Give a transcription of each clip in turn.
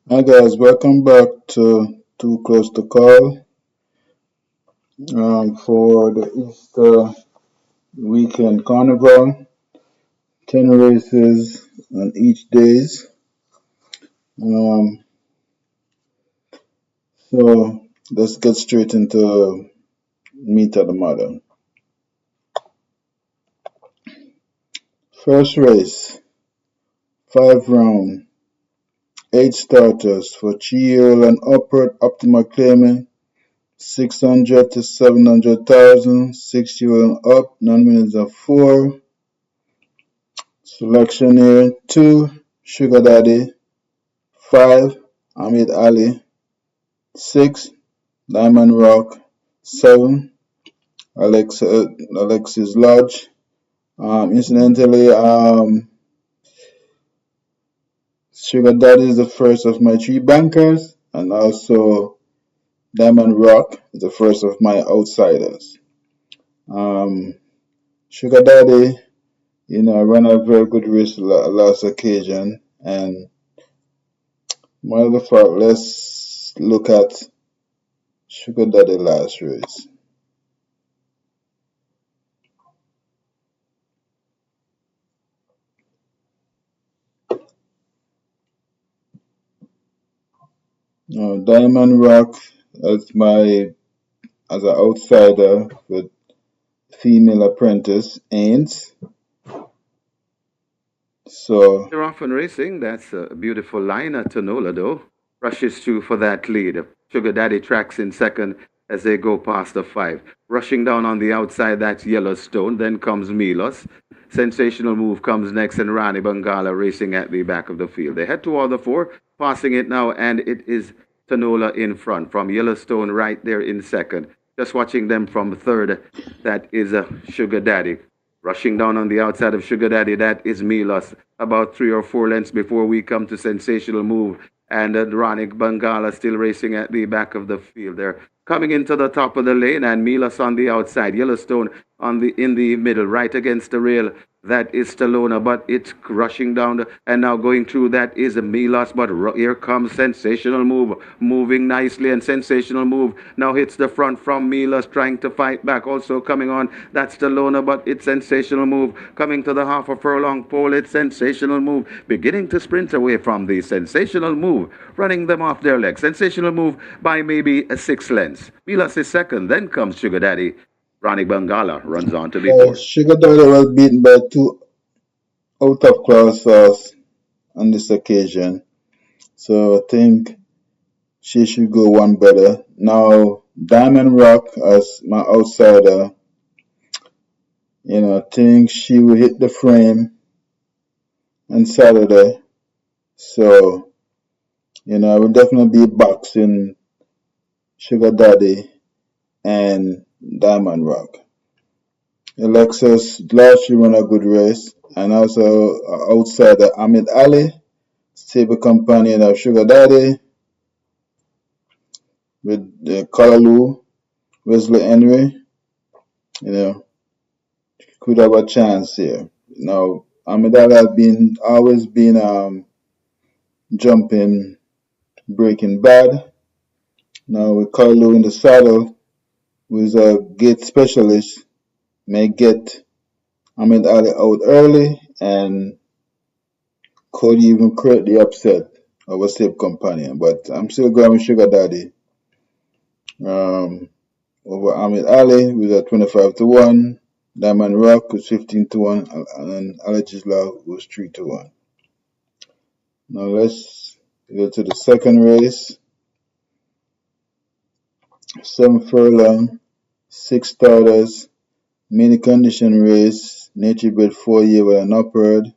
Hi guys, welcome back to Too Close to Call for the Easter weekend carnival. 10 races on each days. Um, so let's get straight into meat of the matter. First race, 5 round, 8 starters for 3 year and upward optimal claiming 600 to 700,000, 6 year and up, non-winners of 4. Selection here 2, Sugar Daddy. 5, Ahmed Ali. 6, Diamond Rock. 7, Alexis Lodge. Incidentally, Sugar Daddy is the first of my 3 bankers, and also Diamond Rock is the first of my outsiders. Um, Sugar Daddy, I ran a very good race last occasion, and matter of fact, let's look at Sugar Daddy last race. Diamond Rock as an outsider with female apprentice Ains. So They're off and racing. That's a beautiful line. Tanola, though, rushes through for that lead. Sugar Daddy tracks in second as they go past the 5. Rushing down on the outside, that's Yellowstone. Then comes Milos. Sensational Move comes next, and Rani Bangala racing at the back of the field. They head toward the 4, passing it now, and it is Tanola in front from Yellowstone right there in second. Just watching them from third, that is Sugar Daddy. Rushing down on the outside of Sugar Daddy, that is Milos. About 3 or 4 lengths before we come to Sensational Move. And Ranik Bangala still racing at the back of the field. They're coming into the top of the lane, and Milos on the outside. Yellowstone in the middle, right against the rail. That is Stallona, but it's rushing down and now going through. That is Milos, but here comes Sensational Move, moving nicely, and Sensational Move now hits the front from Milos, trying to fight back. Also coming on, that's Stallona, but it's Sensational Move coming to the half a furlong pole. It's Sensational Move beginning to sprint away from the Sensational Move, running them off their legs. Sensational Move by maybe a 6 lengths. Milos is second, then comes Sugar Daddy. Rani Bangala runs on to be fourth. Sugar Daddy was beaten by 2 out of class horses on this occasion. So I think she should go one better. Now Diamond Rock as my outsider, I think she will hit the frame on Saturday. So, I will definitely be boxing Sugar Daddy and Diamond Rock. Alexis Lodge run a good race, and also outsider Ahmed Ali, stable companion of Sugar Daddy with Kalaloo, Wesley Henry, you know, could have a chance here. Now, Ahmed Ali has always been jumping, breaking bad. Now with Kalaloo in the saddle, who is a gate specialist, may get Ahmed Ali out early and could even create the upset of a safe companion. But I'm still going with Sugar Daddy um, over Ahmed Ali with a 25 to 1. Diamond Rock was 15 to 1, and then Alejisla was 3 to 1. Now let's go to the second race. 7 furlong, 6 starters, mini condition race, nature bred 4 year with an upward.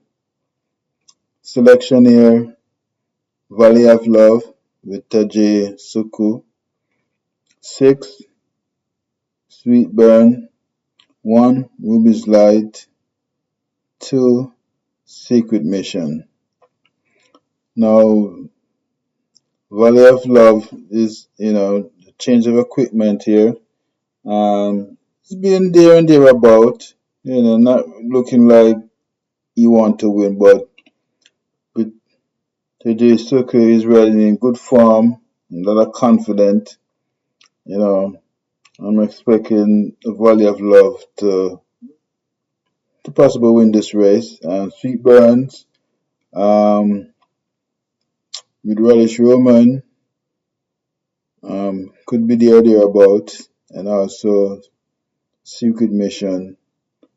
Selection here, Valley of Love with Taji Suku. 6, Sweet Burn. 1, Ruby's Light. 2, Secret Mission. Now, Valley of Love is, a change of equipment here. It's been there and thereabout, not looking like he want to win, but with TJ Sucker is riding in good form, a lot of confident. You know, I'm expecting the Valley of Love to possibly win this race. Sweet Burns, um, with Relish Roman, could be the idea about, and also Secret Mission,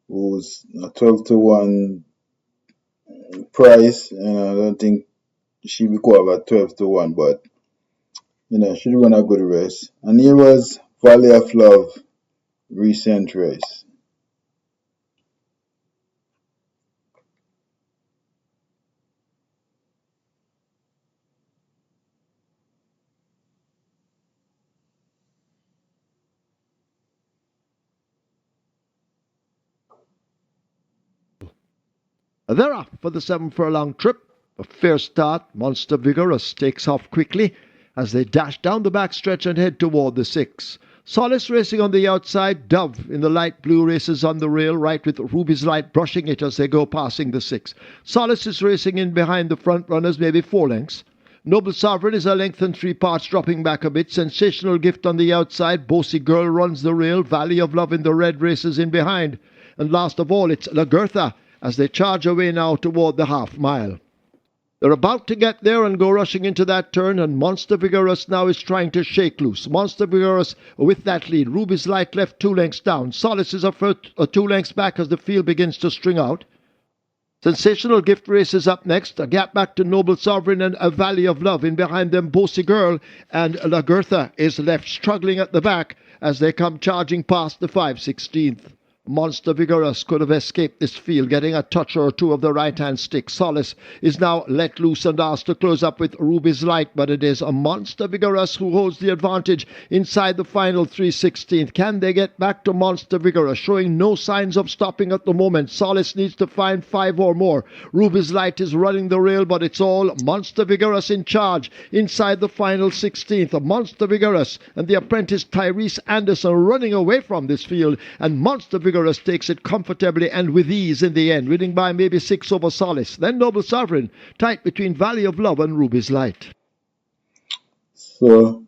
who's a 12 to 1 price, and I don't think she will go about 12 to 1, but she'd run a good race. And here was Valley of Love recent race. They're off for the 7 furlong trip. A fair start. Monster Vigorous takes off quickly as they dash down the backstretch and head toward the 6. Solace racing on the outside. Dove in the light blue races on the rail, right with Ruby's Light brushing it as they go passing the 6. Solace is racing in behind the front runners, maybe 4 lengths. Noble Sovereign is a length and 3 parts, dropping back a bit. Sensational Gift on the outside. Bossy Girl runs the rail. Valley of Love in the red races in behind. And last of all, it's Lagertha as they charge away now toward the half mile. They're about to get there and go rushing into that turn, and Monster Vigorous now is trying to shake loose. Monster Vigorous with that lead. Ruby's Light left 2 lengths down. Solace is 2 lengths back as the field begins to string out. Sensational Gift races up next. A gap back to Noble Sovereign and A Valley of Love. In behind them, Bossy Girl and Lagertha is left struggling at the back as they come charging past the 5/16th. Monster Vigorous could have escaped this field, getting a touch or two of the right-hand stick. Solace is now let loose and asked to close up with Ruby's Light, but it is a Monster Vigorous who holds the advantage inside the final 3/16th. Can they get back to Monster Vigorous, showing no signs of stopping at the moment? Solace needs to find 5 or more. Ruby's Light is running the rail, but it's all Monster Vigorous in charge inside the final 16th. Monster Vigorous and the apprentice Tyrese Anderson running away from this field, and Monster Vigorous takes it comfortably and with ease in the end, winning by maybe 6 over Solace. Then Noble Sovereign, tight between Valley of Love and Ruby's Light. So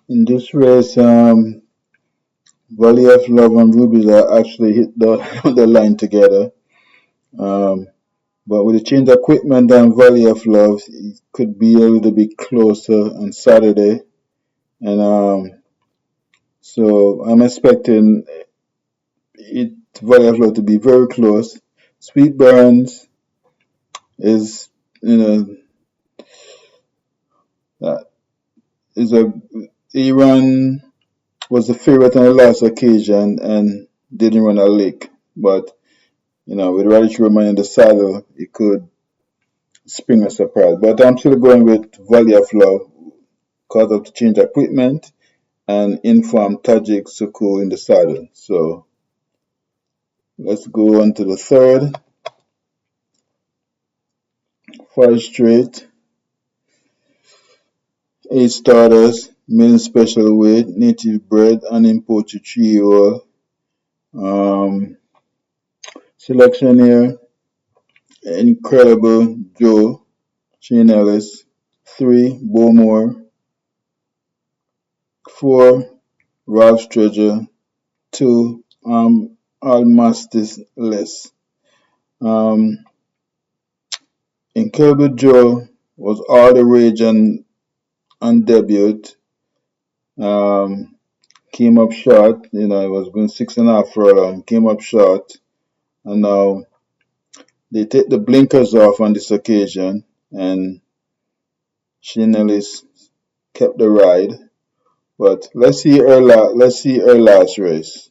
in this race, Valley of Love and Ruby's Light actually hit the line together. But with the change of equipment and Valley of Love, it could be a little bit closer on Saturday. And so I'm expecting it Valley of Love to be very close. Sweet Burns is, uh, is a Iran was the favorite on the last occasion and didn't run a lick. But with Radish Roman in the saddle, it could spring a surprise. But I'm still going with Valley of Love because of the change of equipment and informed Tajik Suku in the saddle. So let's go on to the third. 5 straight, 8 starters, main special weight, native bred, unimported trio. Selection here, Incredible Joe, Shane Ellis. 3, Bowmore. 4, Ralph's Treasure. 2, Almastis Less. Incredible Joe was all the rage on debut. Came up short, it was going 6.5 furlong, came up short, and now they take the blinkers off on this occasion, and Shane Ellis kept the ride. But let's see her last race.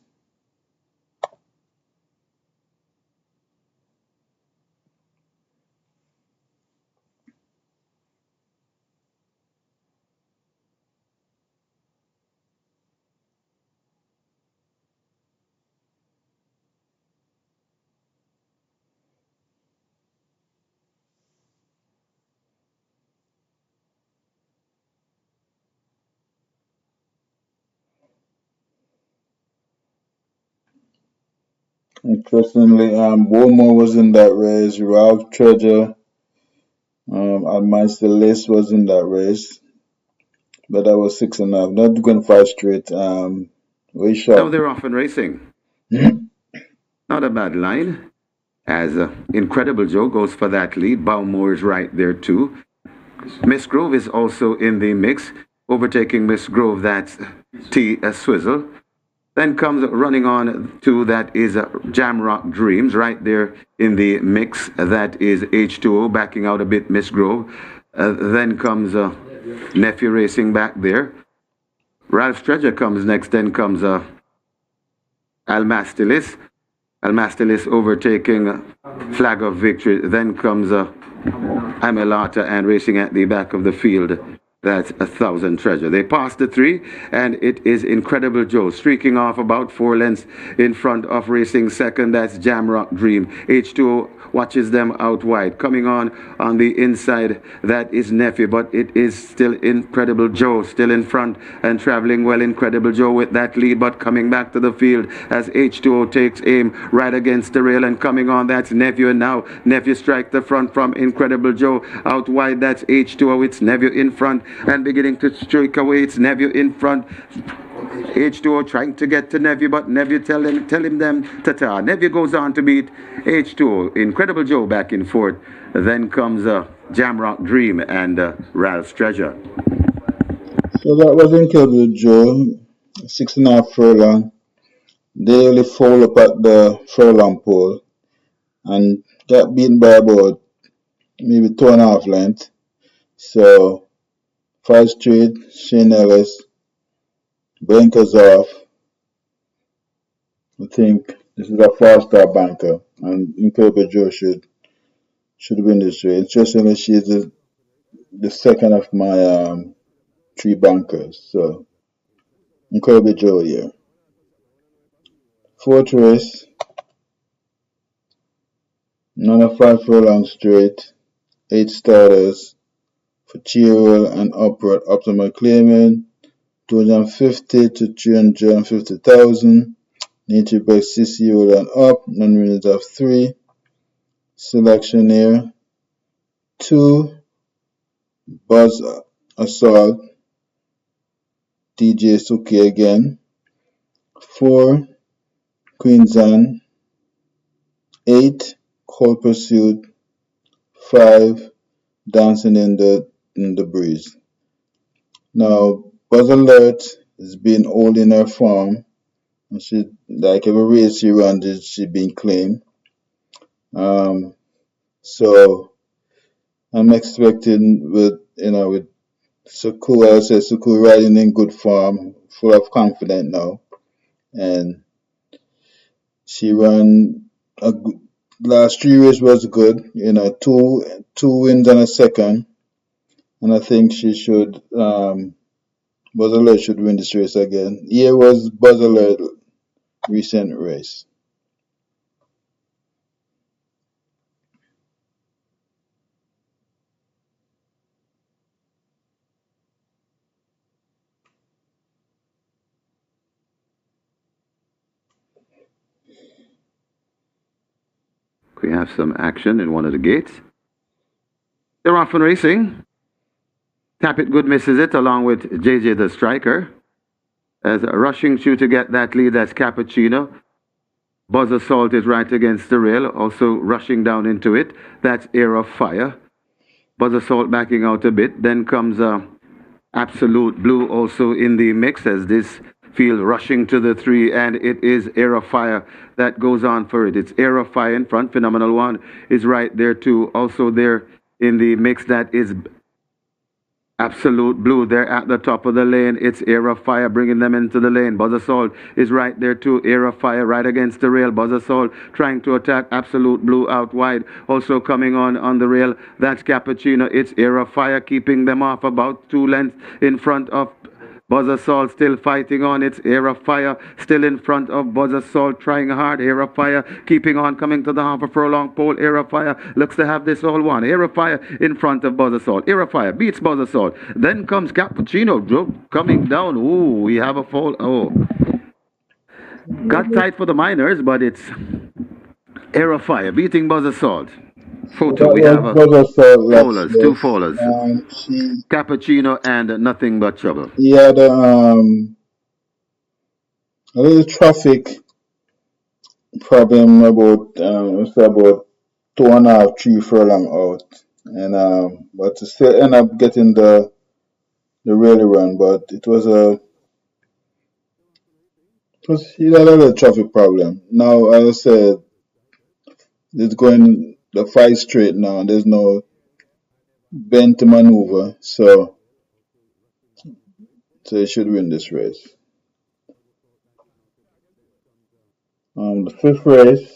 Interestingly, Bowmore was in that race. Ralph Treasure Advanced the list was in that race, but I was 6.5. Not going 5 straight. Very Now sharp. they're off and racing. Not a bad line. As Incredible Joe goes for that lead. Bowmore is right there too. Miss Grove is also in the mix, overtaking Miss Grove. That's T. Swizzle. Then comes running on to that is Jamrock Dreams right there in the mix. That is H2O backing out a bit, Miss Grove. Then comes Nephew Racing back there. Ralph Treasure comes next. Then comes Almastilis. Almastilis overtaking Flag of Victory. Then comes Amelata and racing at the back of the field. That's 1,000 Treasure. They passed the three, and it is Incredible Joe streaking off about 4 lengths in front of racing second. That's Jamrock Dream. H2O watches them out wide. Coming on the inside, that is Nephew, but it is still Incredible Joe, still in front and traveling well. Incredible Joe with that lead, but coming back to the field as H2O takes aim right against the rail and coming on. That's Nephew, and now Nephew strike the front from Incredible Joe out wide. That's H2O. It's Nephew in front and beginning to streak away. It's Nephew in front. H2O trying to get to Nephew, but Nephew tell him them ta-ta. Nephew goes on to beat H2O. Incredible Joe back in fourth. Then comes Jamrock Dream and Ralph's Treasure. So that was Incredible Joe. 6.5 furlong. They only fall up at the furlong pole and got beaten by about maybe 2.5 lengths. So 5 straight, Shane Ellis, blinkers off. I think this is a 4-star banker, and Incredible Joe should win this race. Interestingly, she's the second of my 3 bankers. So Incredible Joe here. Fourth race, another 5 furlong straight, 8 starters for Cheerwell and Upward Optimal Claiming, 250 to 350,000. Nature by CCO and up, non-winners of 3. Selection here, 2, Buzz Assault, DJ Suki again, 4, Queensland, 8, Cold Pursuit, 5, Dancing in the Breeze. Now, Buzz Alert has been holding her form. She, like every race she runs, she been claimed. So I'm expecting with Suku, I say Suku riding in good form, full of confidence now, and she ran a good, last 3 races was good. Two wins and a second, and I think she should. Buzz Alert should win this race again. Here was Buzz Alert recent race. We have some action in one of the gates. They're off and racing. Tap It Good misses it along with JJ the Striker. As rushing through to get that lead, that's Cappuccino. Buzz Assault is right against the rail, also rushing down into it. That's Air of Fire. Buzz Assault backing out a bit. Then comes Absolute Blue also in the mix as this field rushing to the 3, and it is Air of Fire that goes on for it. It's Air of Fire in front. Phenomenal One is right there too. Also there in the mix, that is Absolute Blue. They're at the top of the lane. It's Air of Fire bringing them into the lane. Buzz Assault is right there too. Air of Fire right against the rail. Buzz Assault trying to attack Absolute Blue out wide. Also coming on the rail, that's Cappuccino. It's Air of Fire keeping them off about 2 lengths in front of Buzz Assault, still fighting on. It's Air of Fire still in front of Buzz Assault, trying hard. Air of Fire keeping on, coming to the half a furlong pole. Air of Fire looks to have this all won. Air of Fire in front of Buzz Assault. Air of Fire beats Buzz Assault. Then comes Cappuccino coming down. Ooh, we have a fall. Oh, got tight for the minors, but it's Air of Fire beating Buzz Assault. Photo, That we have was also last fallers, two race. fallers. She Cappuccino and Nothing But Trouble. he had a little traffic problem it's about 2.5, 3 furlong out, and but to still end up getting the rally run. But he had a little traffic problem. Now, as I said, it's going the 5 straight now. There's no bend to maneuver, so he should win this race. The fifth race,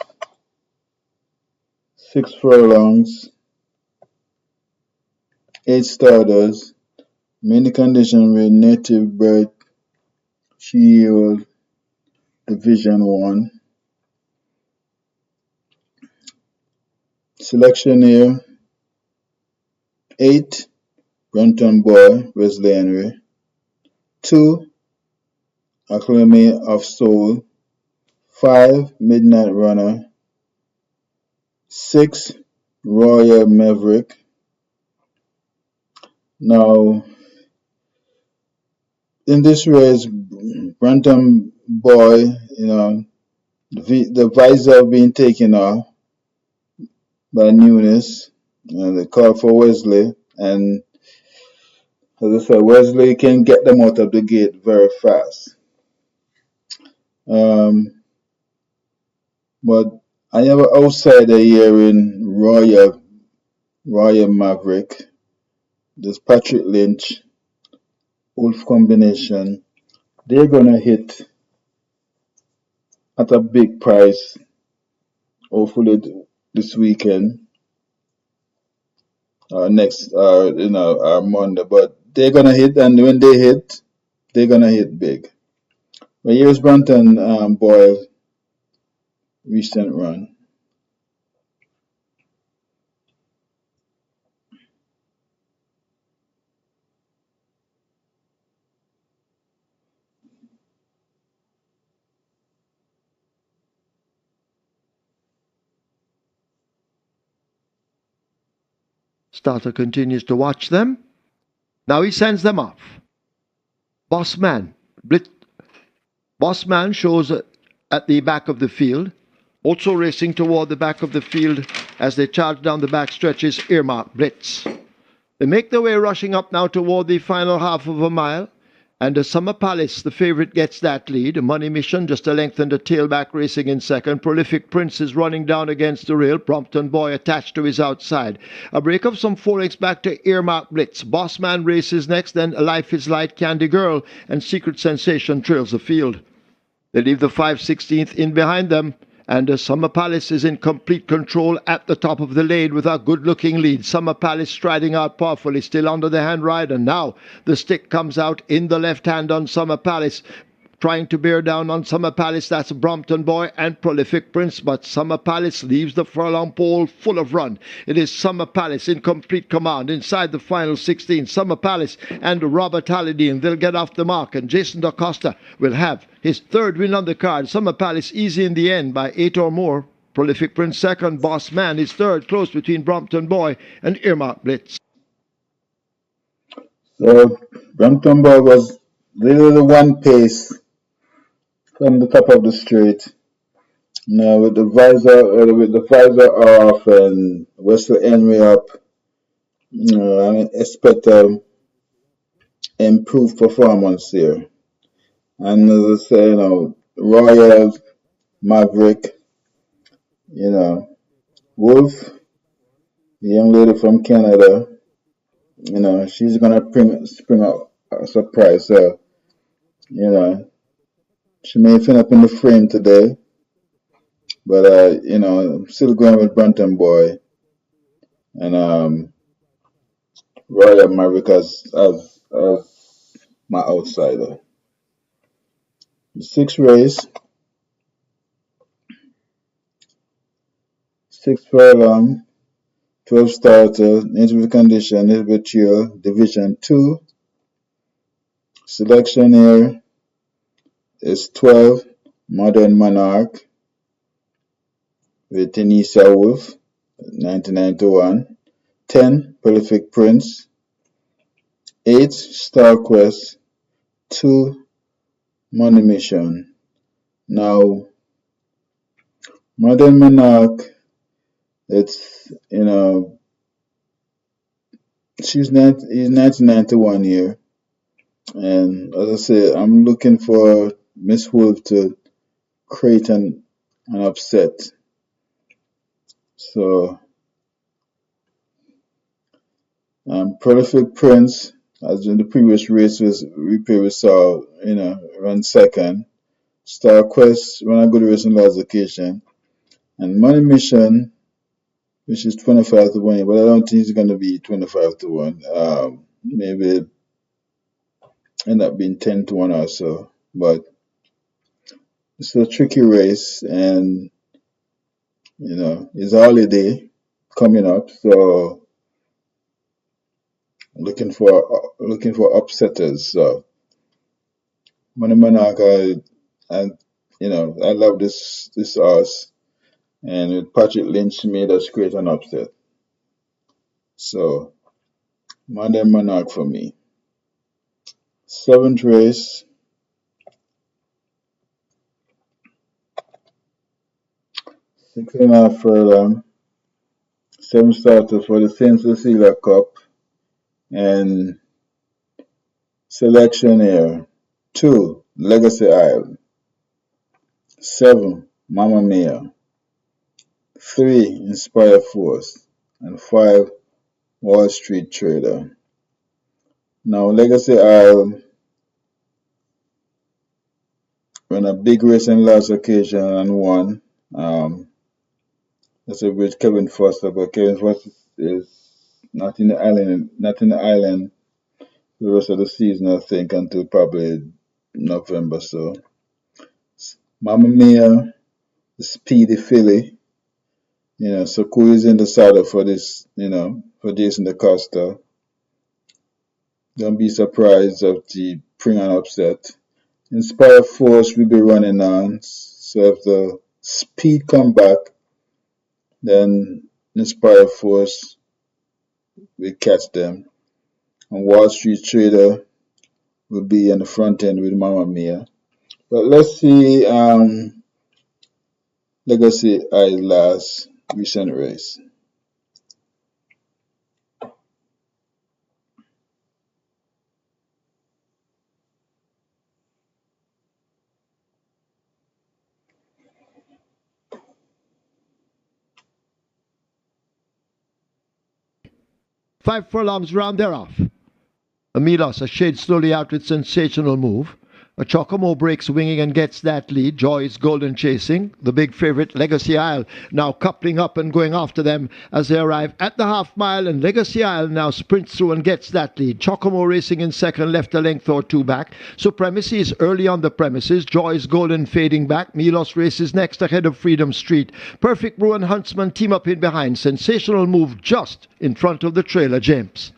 6 furlongs, 8 starters, many condition with native bred, 3-year-old, Division 1. Selection here, 8, Brunton Boy, Wesley Henry. 2, Acclame of Soul. 5, Midnight Runner. 6, Royal Maverick. Now, in this race, Brunton Boy, the visor being taken off by Nunes, and they call for Wesley, and as I said, Wesley can get them out of the gate very fast. But I have an outsider here in Royal Maverick. This Patrick Lynch, Wolf combination. They're gonna hit at a big price, hopefully this weekend or next, or Monday. But they're gonna hit, and when they hit, they're gonna hit big. But here's Brunton Boy recent run. Starter continues to watch them. Now he sends them off. Bossman shows at the back of the field. Also racing toward the back of the field as they charge down the back stretches, Earmark Blitz. They make their way rushing up now toward the final half of a mile. And the Summer Palace, the favourite, gets that lead. Money Mission just a length and a tailback racing in second. Prolific Prince is running down against the rail. Brompton Boy attached to his outside. A break of some 4 lengths back to Earmark Blitz. Bossman races next, then Life is Light, Candy Girl, and Secret Sensation trails the field. They leave the 5/16th in behind them. And Summer Palace is in complete control at the top of the lane with a good-looking lead. Summer Palace striding out powerfully, still under the hand rider. Now the stick comes out in the left hand on Summer Palace. Trying to bear down on Summer Palace, that's Brompton Boy and Prolific Prince, but Summer Palace leaves the furlong pole full of run. It is Summer Palace in complete command inside the final 16. Summer Palace and Robert Hallidine, they'll get off the mark, and Jason DaCosta will have his third win on the card. Summer Palace easy in the end by 8 or more. Prolific Prince second, Boss Man is third, close between Brompton Boy and Earmark Blitz. So Brompton Boy was really the one pace from the top of the straight. Now with the visor off and Wesley Henry up, I expect improved performance here. And as I say, Royal Maverick, Wolf, the young lady from Canada, she's gonna spring out a surprise. So, she may fin up in the frame today, but I'm still going with Brunton Boy and Royal Maverick as my outsider. The sixth race, 6 furlong, 12 starters, interview condition, individual, Division 2. Selection here is 12, Modern Monarch with Tanisha Wolf. 1991. 10, Prolific Prince. 8, Star Quest. 2, Money Mission. Now, Modern Monarch, it's, he's 1991 here. And as I say, I'm looking for Miss Wolf to create an upset. So, Prolific Prince, as in the previous race we saw, run second. Star Quest run a good race in last occasion. And Money Mission, which is 25 to 1, but I don't think it's going to be 25 to 1. Maybe end up being 10 to 1 or so. But it's a tricky race, and, it's a holiday coming up, so looking for upsetters. So Money Monarch, I love this horse, and with Patrick Lynch made us create an upset. So Modern Monarch for me. Seventh race, 6.5 furlong, 7 starters for the Saint Cecilia Cup, and selection here: 2, Legacy Isle; 7, Mamma Mia; 3, Inspire Force; and 5, Wall Street Trader. Now, Legacy Isle ran a big race in last occasion and won. That's with Kevin Foster, but Kevin Foster is not in the island the rest of the season, I think, until probably November. So, Mamma Mia, the speedy filly. So who is in the saddle for this, for Jason DaCosta. Don't be surprised if the bring an upset. Inspire Force will be running on. So if the speed come back, then Inspire Force will catch them. And Wall Street Trader will be in the front end with Mamma Mia. But let's see Legacy I's last recent race. Five furlongs round thereof. Emilio a shade slowly out with sensational move. A Chocomo breaks winging and gets that lead. Joy's Golden chasing. The big favourite Legacy Isle now coupling up and going after them as they arrive at the half mile, and Legacy Isle now sprints through and gets that lead. Chocomo racing in second, left a length or two back. Supremacy is early on the premises. Joy's Golden fading back. Milos races next ahead of Freedom Street. Perfect Brew and Huntsman team up in behind. Sensational move just in front of the trailer, James.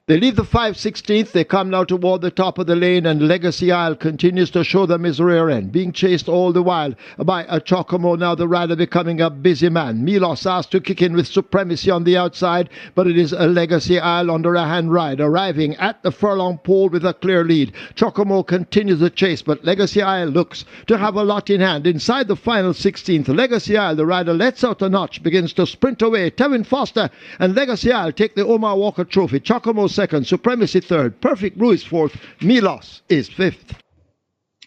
They leave the 5/16th, they come now toward the top of the lane, and Legacy Isle continues to show them his rear end, being chased all the while by a Chocomo, now the rider becoming a busy man. Milos asked to kick in with Supremacy on the outside, but it is a Legacy Isle under a hand ride, arriving at the furlong pole with a clear lead. Chocomo continues the chase, but Legacy Isle looks to have a lot in hand. Inside the final 16th, Legacy Isle, the rider lets out a notch, begins to sprint away. Tevin Foster and Legacy Isle take the Omar Walker Trophy. Chocomo second, Supremacy third, Perfect Brew is fourth, Milos is fifth.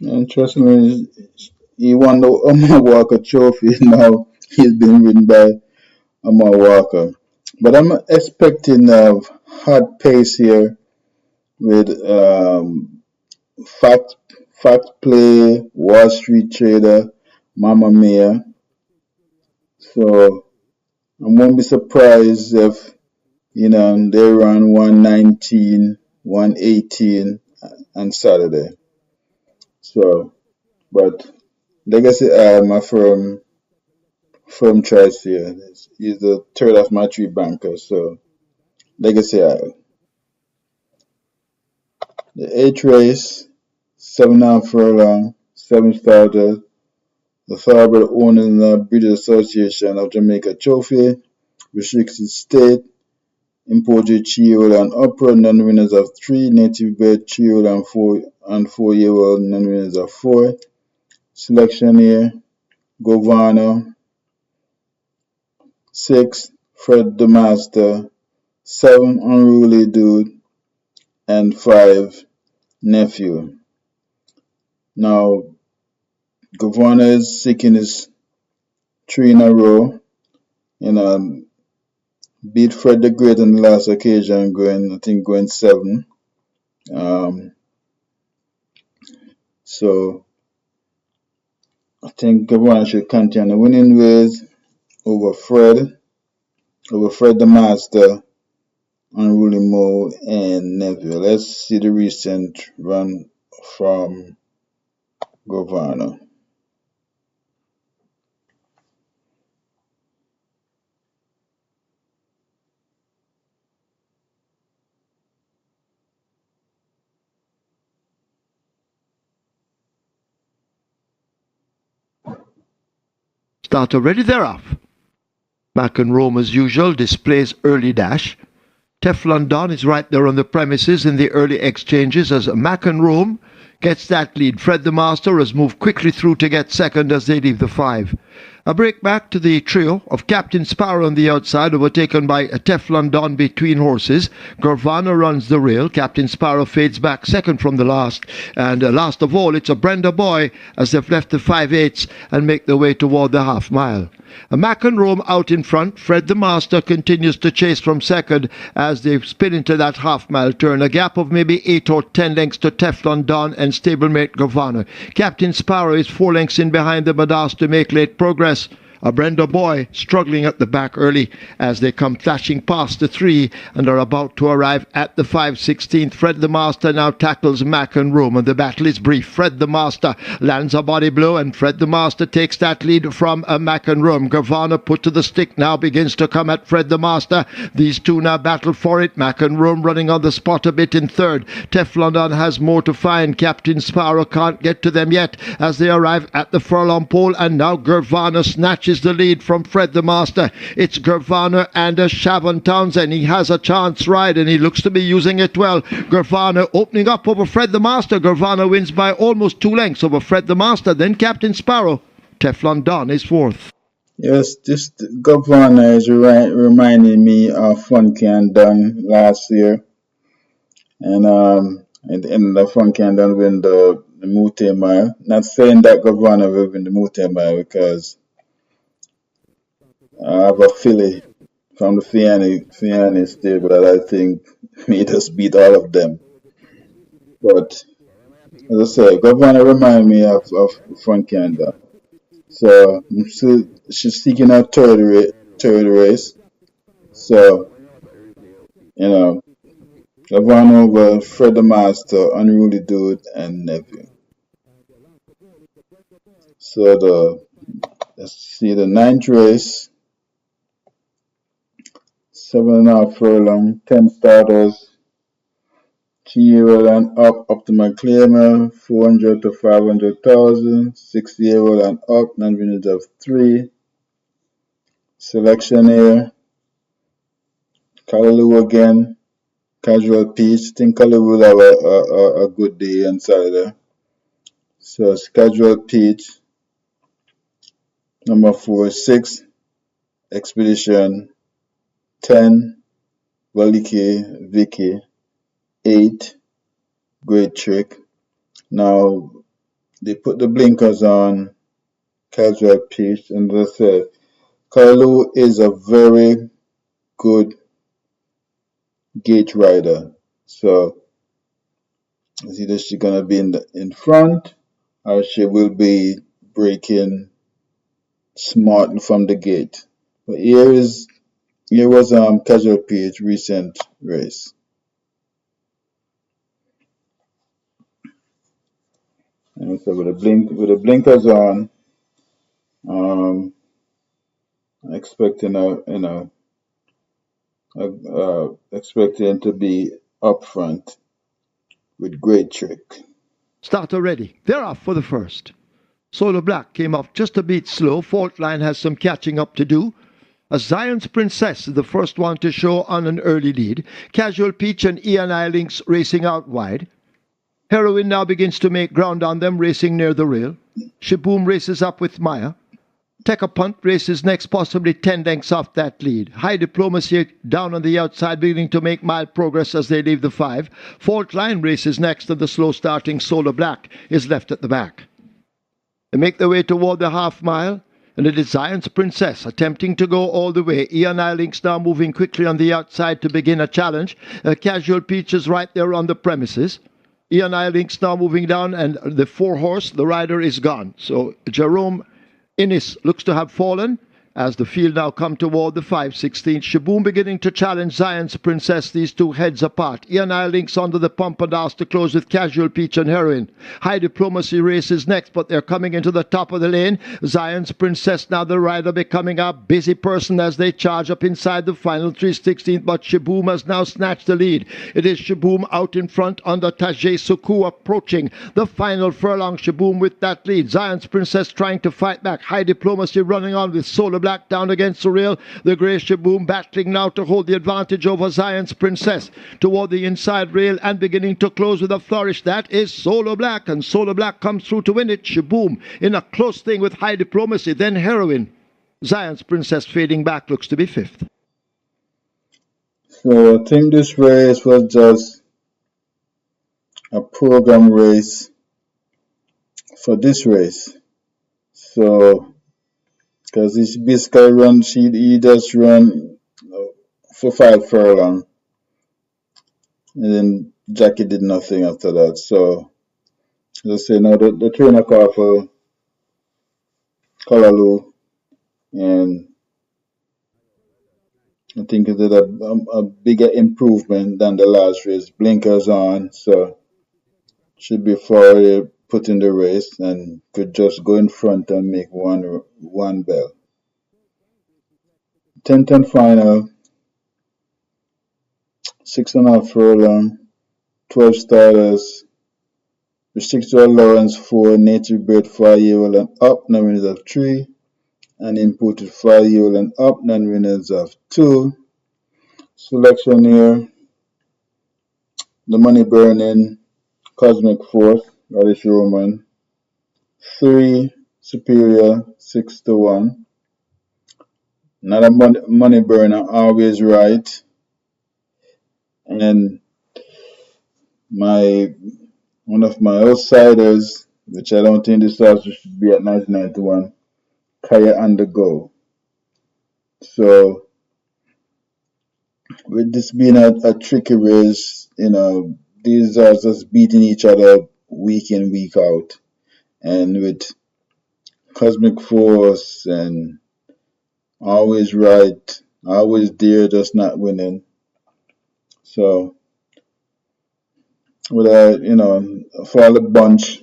Interestingly, he won the Omar Walker Trophy. Now he's being ridden by Omar Walker. But I'm expecting a hard pace here with Fact Play, Wall Street Trader, Mamma Mia. So I won't be surprised if they run 119, 118 on Saturday. So, but Legacy my firm choice here. He's the third of my three bankers. So Legacy Isle. The eighth race, 7.5 furlong, 7 starters. The Thoroughbred Owners and Breeders Association of Jamaica Trophy. Restricted State, imported 3-year-old and upper, non-winners of 3, native bred 3-year-old and 4-year-old, non-winners of 4. Selection year, Governor, 6, Fred the Master, 7, Unruly Dude, and 5, Nephew. Now, Governor is seeking his 3 in a row. Beat Fred the Great on the last occasion, going 7. So I think Governor should continue winning ways over Fred the Master, Unruly Mo, and Neville. Let's see the recent run from Governor. Starter ready, they're off. McEnroe, as usual, displays early dash. Teflon Don is right there on the premises in the early exchanges as McEnroe gets that lead. Fred the Master has moved quickly through to get second as they leave the 5. A break back to the trio of Captain Sparrow on the outside, overtaken by a Teflon Don between horses. Gurvana runs the rail. Captain Sparrow fades back second from the last. And last of all, it's a Brenda Boy as they've left the 5/8 and make their way toward the half mile. McEnroe out in front. Fred the Master continues to chase from second as they spin into that half-mile turn. A gap of maybe 8 or 10 lengths to Teflon Don and stablemate Gurvana. Captain Sparrow is 4 lengths in behind them, but asked to make late progress. A Brenda Boy struggling at the back early as they come flashing past the 3 and are about to arrive at the 5/16th. Fred the Master now tackles McEnroe and the battle is brief. Fred the Master lands a body blow and Fred the Master takes that lead from McEnroe. Gurvana put to the stick now begins to come at Fred the Master. These two now battle for it. McEnroe running on the spot a bit in third. Teflon Don has more to find. Captain Sparrow can't get to them yet as they arrive at the furlong pole, and now Gurvana snatches the lead from Fred the Master. It's Gurvana and Shavon Townsend. He has a chance ride and he looks to be using it well. Gurvana opening up over Fred the Master. Gurvana wins by almost 2 lengths over Fred the Master. Then Captain Sparrow. Teflon Don is 4th. Yes, this Gurvana is reminding me of Funky and Dunn last year. And at the end of the Funky and Dunn win the Mute Mile. Not saying that Gurvana will win the Mute Mile because I have a filly from the Fianni stable that I think made us beat all of them. But as I said, Gurvana remind me of Funky and Dunn. So she's seeking her third race. So, Gurvana over Fred the Master, Unruly Dude, and Nephew. So let's see the 9th race. 7.5 furlong, 10 starters, 3-year-old and up to McClamer, 400 to 500,000, 6-year-old and up, non-winners of 3. Selection here, Callaloo again, Casual Peach. I think Callaloo will have a good day on Saturday. So it's Casual Peach. Number 4, 6, Expedition, 10, Valiki, Vicky, 8, Great Trick. Now, they put the blinkers on Casual Peach, and as I said, Callaloo is a very good gate rider. So, it's either she's going to be in front or she will be breaking smart from the gate. But here was Casual Peach recent race. And so with the blinkers on, expecting expecting to be up front with Great Trick. Starter ready. They're off for the first. Solo Black came off just a bit slow. Fault Line has some catching up to do. as Zion's Princess is the first one to show on an early lead. Casual Peach and E&I Links racing out wide. Heroine now begins to make ground on them, racing near the rail. Shaboom races up with Maya. Take a Punt races next, possibly 10 lengths off that lead. High Diplomacy down on the outside, beginning to make mild progress as they leave the 5. Fault Line races next, and the slow-starting Solar Black is left at the back. They make their way toward the half mile, and it is Zion's Princess attempting to go all the way. E&I Links now moving quickly on the outside to begin a challenge. Casual Peach is right there on the premises. E&I Links now moving down, and the 4-horse, the rider is gone. So Jerome Innis looks to have fallen as the field now come toward the 5/16. Shaboom beginning to challenge Zion's Princess, these two heads apart. E&I Links under the pump and asked to close with Casual Peach and Heroine. High Diplomacy races next, but they're coming into the top of the lane. Zion's Princess, now the rider, becoming a busy person as they charge up inside the final 3/16, but Shaboom has now snatched the lead. It is Shaboom out in front under Tajay Suku approaching the final furlong. Shaboom with that lead. Zion's Princess trying to fight back. High Diplomacy running on with Solar Black down against the rail. The grey Shaboom battling now to hold the advantage over Zion's Princess toward the inside rail and beginning to close with a flourish. That is Solar Black, and Solar Black comes through to win it. Shaboom in a close thing with High Diplomacy, then Heroine. Zion's Princess fading back, looks to be 5th. So I think this race was just a program race for this race. So because he basically he just run for 5 furlong, and then Jackie did nothing after that. So let's say now the trainer called for Kalalu, and I think it did a bigger improvement than the last race. Blinkers on, so should be forward put in the race and could just go in front and make one bell. 10-10 final, 6.5 furlong, 12 starters, restricted allowance 4, native bred 5-year-old and up, non-winners of 3, and imported 5-year-old and up, non-winners of 2. Selection here, the money burning, Cosmic Force, Radish Roman, 3, Superior, 6-1. Not a money burner, always right. And one of my outsiders, which I don't think this house should be at 1991, Kaya on the go. So with this being a tricky race, these are just beating each other week in, week out. And with Cosmic Force and always right, always there, just not winning. So with for the bunch,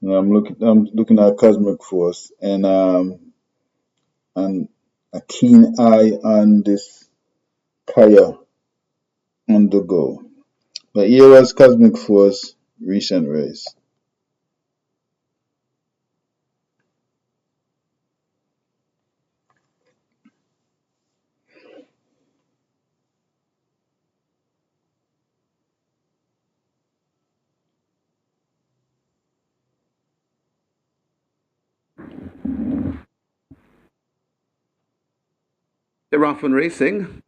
I'm looking at Cosmic Force and a keen eye on this Kaya on the go. But here was Cosmic Force recent race. They're off and racing.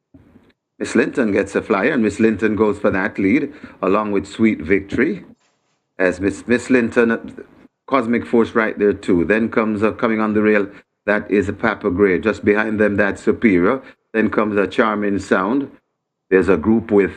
Miss Linton gets a flyer, and Miss Linton goes for that lead, along with Sweet Victory. As Miss Linton, Cosmic Force right there too. Then comes coming on the rail, that is a Papa Gray. Just behind them, that's Superior. Then comes a Charming Sound. There's a group with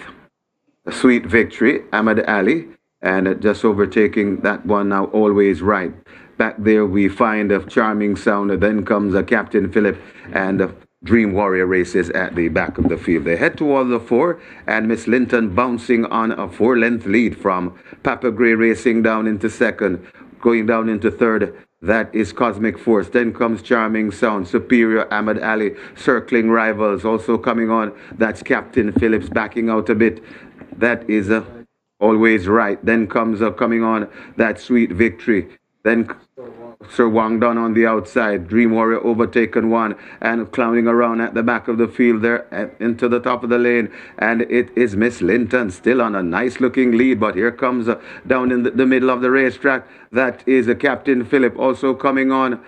a Sweet Victory, Ahmad Ali, and just overtaking that one now, Always Right. Back there we find a Charming Sound. Then comes a Captain Philip and Dream Warrior races at the back of the field. They head toward the 4, and Miss Linton bouncing on a 4-length lead from Papa Gray racing down into 2nd, going down into 3rd. That is Cosmic Force. Then comes Charming Sound, Superior, Ahmad Ali, circling rivals. Also coming on, that's Captain Phillips backing out a bit. That is Always Right. Then comes coming on, that Sweet Victory. Then Sir Wang Dun on the outside. Dream Warrior overtaken one and clowning around at the back of the field there into the top of the lane. And it is Miss Linton still on a nice looking lead. But here comes down in the middle of the racetrack. That is Captain Phillip also coming on.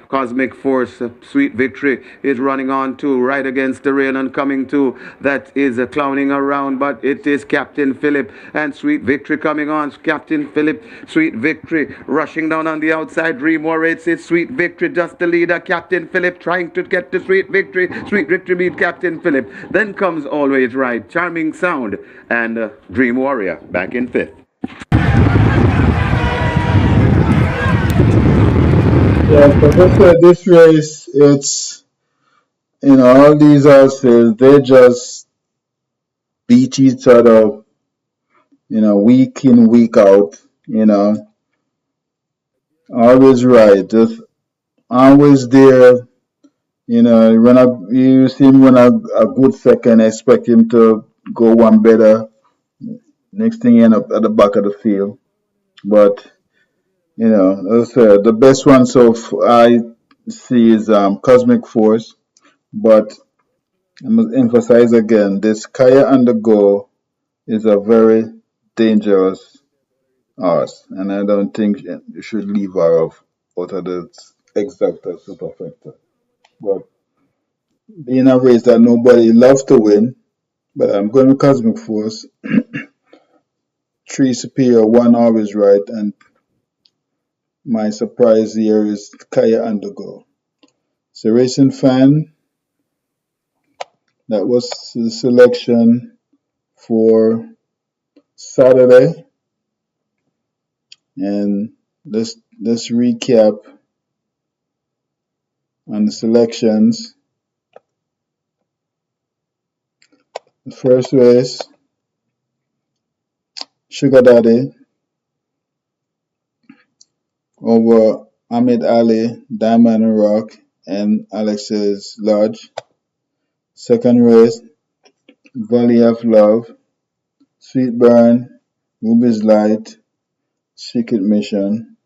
Cosmic Force, Sweet Victory is running on too, right against the rail and coming to. That is clowning around, but it is Captain Phillip and Sweet Victory coming on. Captain Phillip, Sweet Victory rushing down on the outside. Dream Warrior, it's Sweet Victory, just the leader. Captain Phillip trying to get to Sweet Victory. Sweet Victory beat Captain Phillip. Then comes Always Right, Charming Sound, and Dream Warrior back in fifth. Yeah, so this race, it's, all these horses, they just beat each other, week in, week out, always right, just always there, when you see him run a good second, expect him to go one better, next thing you end up at the back of the field. But, as I said, the best one I see is Cosmic Force, but I must emphasize again, this Kaya on the go is a very dangerous horse, and I don't think you should leave her out of the exacta superfecta. But being a race that nobody loves to win, but I'm going with Cosmic Force, three superior, one always right, and my surprise here is Kaya on the go. So racing fan, that was the selection for Saturday, and let's recap on the selections. The first race, Sugar Daddy over Ahmed Ali, Diamond Rock, and Alex's Lodge. Second race, Valley of Love, Sweet Burn, Ruby's Light, Secret Mission.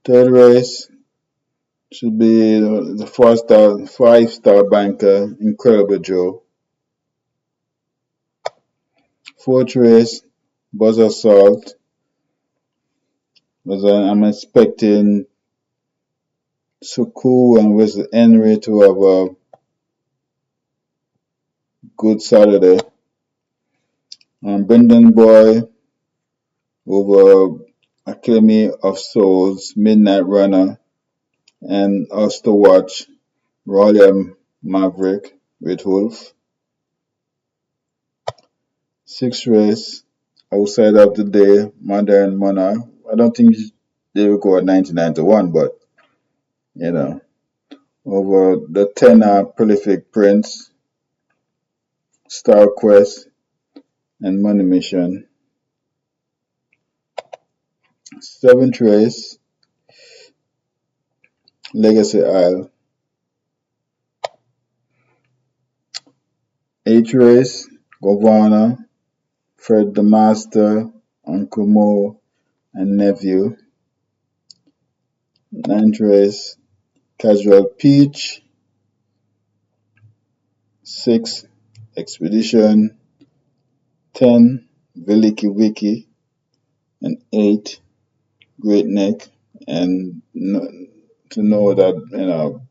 Third race should be the five-star banker, Incredible Joe. Fourth race, Buzz Assault. I'm expecting Suku and Wesley Henry to have a good Saturday. Brendan Boy over Academy of Souls, Midnight Runner, and us to watch Royal Maverick with Wolf. Sixth race, outside of the day, Modern Monarch. I don't think they will go at 99 to 1, but over the 10 Prolific Prince, Star Quest, and Money Mission. Seventh race, Legacy Isle. Eighth race, Governor, Fred the Master, Uncle Mo, and Nephew. Ninth race, Casual Peach. 6, Expedition. 10, Veliki Wiki. And 8, Great Neck. And to know that,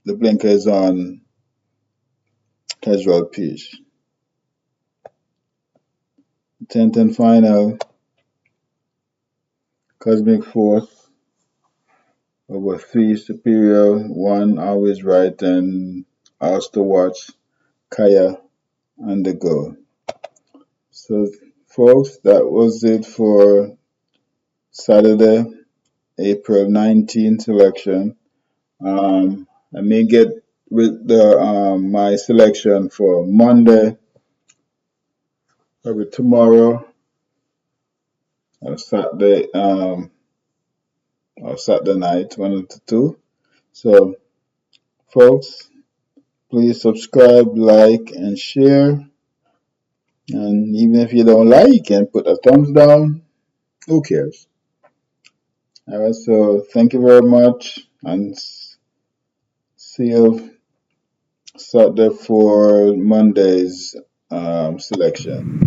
the blinker is on Casual Peach. 10th and final, Cosmic Force over 3 Superior, 1 Always Right, and Ours to Watch, Kaya on the Go. So, folks, that was it for Saturday, April 19th selection. I may get with the my selection for Monday, probably tomorrow, or Saturday, or Saturday night, one of the two. So, folks, please subscribe, like, and share. And even if you don't like, you can put a thumbs down. Who cares? All right, so thank you very much, and see you Saturday for Monday's selection.